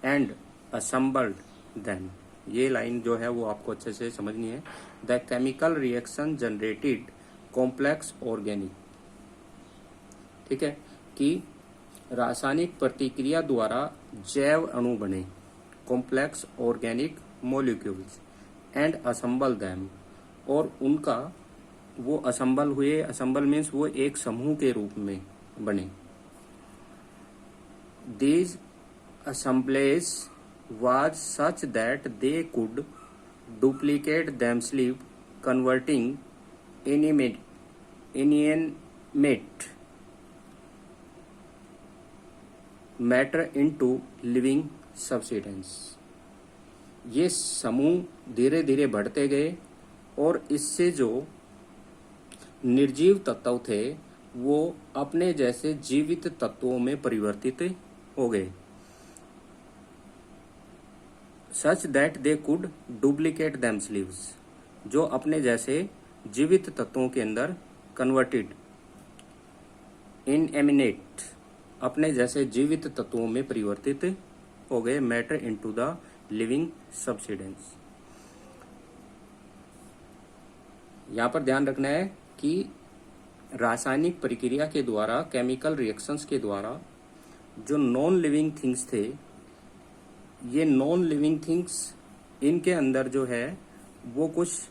And assembled them। ये line जो है वो आपको अच्छे से समझनी है। The chemical reaction generated complex organic, ठीक है, कि रासायनिक प्रतिक्रिया द्वारा जैव अणु बने, complex organic molecules, and assemble them, और उनका वो असेंबल हुए। असेंबल मीन्स वो एक समूह के रूप में बने। These assemblies was such that they could duplicate themselves, converting inanimate matter into living substance। ये समूह धीरे धीरे बढ़ते गए और इससे जो निर्जीव तत्व थे वो अपने जैसे जीवित तत्वों में परिवर्तित हो गए। Such that they could duplicate themselves, जो अपने जैसे जीवित तत्वों के अंदर कन्वर्टेड, इनएमिनेट, अपने जैसे जीवित तत्वों में परिवर्तित हो गए, matter into the living subsidence. यहाँ पर ध्यान रखना है कि रासायनिक प्रक्रिया के द्वारा, केमिकल रिएक्शंस के द्वारा जो नॉन लिविंग थिंग्स थे, ये नॉन लिविंग थिंग्स, इनके अंदर जो है वो कुछ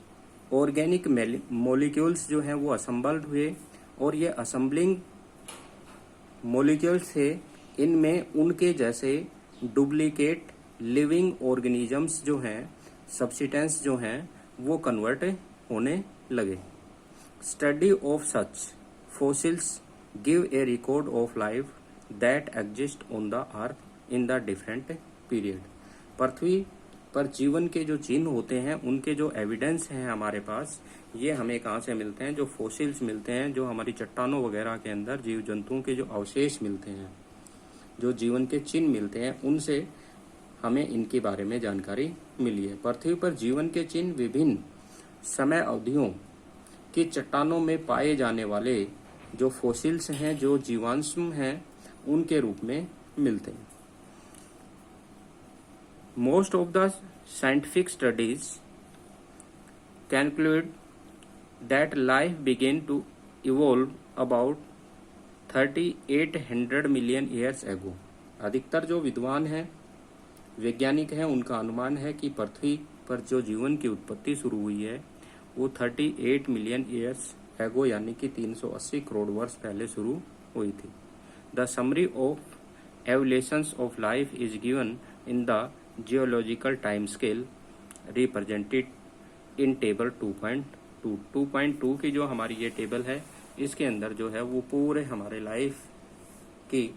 ऑर्गेनिक मॉलिक्यूल्स जो हैं वो असेंबल्ड हुए, और ये असेंबलिंग मॉलिक्यूल्स थे, इनमें उनके जैसे डुप्लीकेट लिविंग ऑर्गेनिजम्स जो हैं, सब्सटेंस जो हैं, वो कन्वर्ट होने लगे। Study of such fossils give a record of life that exist on the earth in the different period. पृथ्वी पर जीवन के जो चिन्ह होते हैं, उनके जो एविडेंस हैं हमारे पास, ये हमें कहाँ से मिलते हैं? जो फॉसिल्स मिलते हैं, जो हमारी चट्टानों वगैरह के अंदर जीव जंतुओं के जो अवशेष मिलते हैं, जो जीवन के चिन्ह मिलते हैं, उनसे हमें इनके बारे में जानकारी मिली है। पृथ्वी पर जीवन के चिन्ह विभिन्न समय अवधियों की चट्टानों में पाए जाने वाले जो फॉसिल्स हैं, जो जीवांश हैं, उनके रूप में मिलते हैं। Most of the scientific studies conclude that life began to evolve about 3800 million years ago। अधिकतर जो विद्वान हैं, वैज्ञानिक हैं, उनका अनुमान है कि पृथ्वी पर जो जीवन की उत्पत्ति शुरू हुई है वो 38 मिलियन ईयर्स एगो, यानी कि 380 करोड़ वर्ष पहले शुरू हुई थी। The summary of evolutions of life is given in the geological time scale represented in table 2.2। 2.2 की जो हमारी ये टेबल है, इसके अंदर जो है वो पूरे हमारे लाइफ की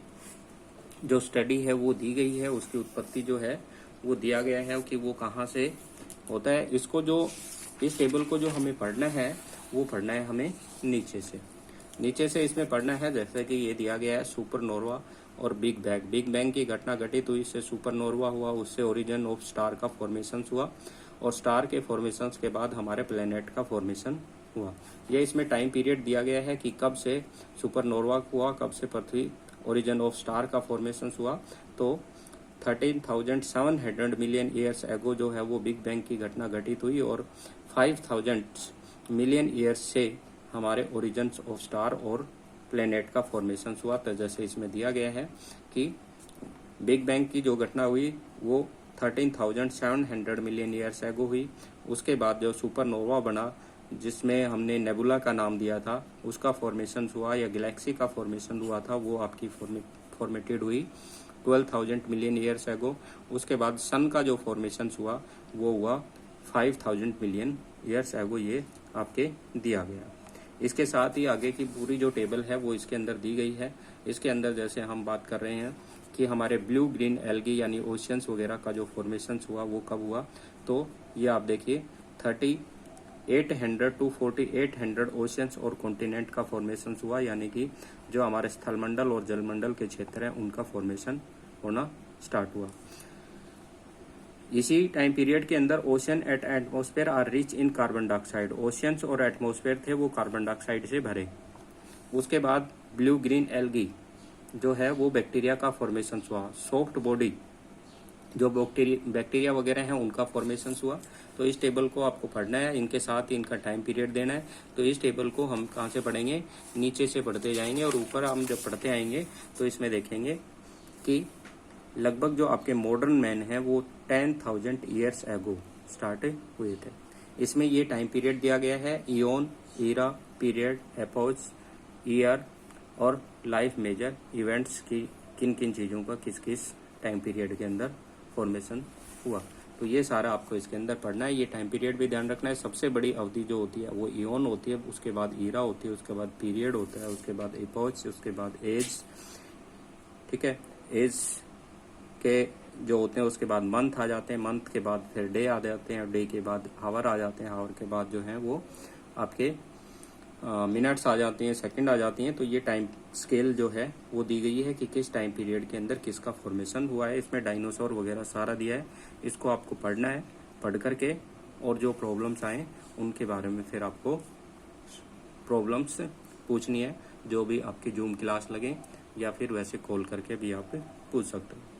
जो स्टडी है वो दी गई है। उसकी उत्पत्ति जो है वो दिया गया है कि वो कहाँ से होता है। इसको जो, इस टेबल को जो हमें पढ़ना है वो पढ़ना है हमें नीचे से इसमें पढ़ना है। जैसे कि ये दिया गया है सुपरनोवा और बिग बैंग। बिग बैंग की घटना घटित हुई, इससे सुपरनोवा हुआ, उससे ओरिजिन ऑफ स्टार का फॉर्मेशन हुआ, और स्टार के फॉर्मेशन के बाद हमारे प्लेनेट का फॉर्मेशन हुआ। ये इसमें टाइम पीरियड दिया गया है कि कब से सुपरनोवा हुआ, कब से पृथ्वी ओरिजिन ऑफ स्टार का फॉर्मेशन हुआ। तो 13,700 मिलियन ईयर्स एगो जो है वो बिग बैंग की घटना घटित हुई, और 5,000 मिलियन ईयर्स से हमारे ओरिजिन्स ऑफ स्टार और प्लेनेट का फॉर्मेशन हुआ। तो जैसे इसमें दिया गया है कि बिग बैंग की जो घटना हुई वो 13,700 मिलियन ईयर्स एगो हुई। उसके बाद जो सुपरनोवा बना, जिसमें हमने नेबुला का नाम दिया था, उसका फॉर्मेशन हुआ, या गैलेक्सी का फॉर्मेशन हुआ था, वो आपकी फॉर्मेटेड हुई 12,000 मिलियन ईयर्स एगो। उसके बाद सन का जो फॉर्मेशन हुआ वो हुआ 5,000 मिलियन ईयर्स एगो। ये आपके दिया गया। इसके साथ ही आगे की पूरी जो टेबल है वो इसके अंदर दी गई है। इसके अंदर जैसे हम बात कर रहे हैं कि हमारे ब्लू ग्रीन एल्गी यानी ओशियंस वगैरह का जो फॉर्मेशन हुआ वो कब हुआ, तो ये आप देखिए 3800 to 4800 ओशियंस और कॉन्टिनेंट का फॉर्मेशन हुआ, यानी कि जो हमारे स्थलमंडल और जलमंडल के क्षेत्र हैं उनका फॉर्मेशन होना स्टार्ट हुआ। इसी टाइम पीरियड के अंदर ocean at atmosphere are rich in carbon dioxide. Oceans और एटमॉस्फेयर थे वो कार्बन डाइऑक्साइड से भरे। उसके बाद ब्लू ग्रीन एल्गी जो है वो बैक्टीरिया का फॉर्मेशन हुआ। सॉफ्ट बॉडी जो बैक्टीरिया वगैरह हैं उनका फॉर्मेशन हुआ। तो इस टेबल को आपको पढ़ना है, इनके साथ इनका टाइम पीरियड देना है। तो इस टेबल को हम कहाँ से पढ़ेंगे, नीचे से पढ़ते जाएंगे और ऊपर हम जब पढ़ते आएंगे तो इसमें देखेंगे कि लगभग जो आपके मॉडर्न मैन हैं वो 10,000 ईयर्स एगो स्टार्ट हुए थे। इसमें ये टाइम पीरियड दिया गया है, eon, era, period, epoch, year और लाइफ मेजर इवेंट्स की किन किन चीज़ों का किस किस टाइम पीरियड के अंदर फॉर्मेशन हुआ। तो ये सारा आपको इसके अंदर पढ़ना है। ये टाइम पीरियड भी ध्यान रखना है। सबसे बड़ी अवधि जो होती है वो इयोन होती है, उसके बाद ईरा होती है, उसके बाद पीरियड होता है, उसके बाद एपोच, उसके बाद एज। ठीक है, एज के जो होते हैं उसके बाद मंथ आ जाते हैं, मंथ के बाद फिर डे आ जाते हैं, डे के बाद हावर आ जाते हैं, हावर के बाद जो है वो आपके मिनट्स आ जाती हैं, सेकंड आ जाती हैं। तो ये टाइम स्केल जो है वो दी गई है कि किस टाइम पीरियड के अंदर किसका फॉर्मेशन हुआ है। इसमें डायनासोर वगैरह सारा दिया है, इसको आपको पढ़ना है। पढ़ करके और जो प्रॉब्लम्स आए उनके बारे में फिर आपको प्रॉब्लम्स पूछनी है, जो भी आपकी जूम क्लास लगे या फिर वैसे कॉल करके भी आप पूछ सकते हो।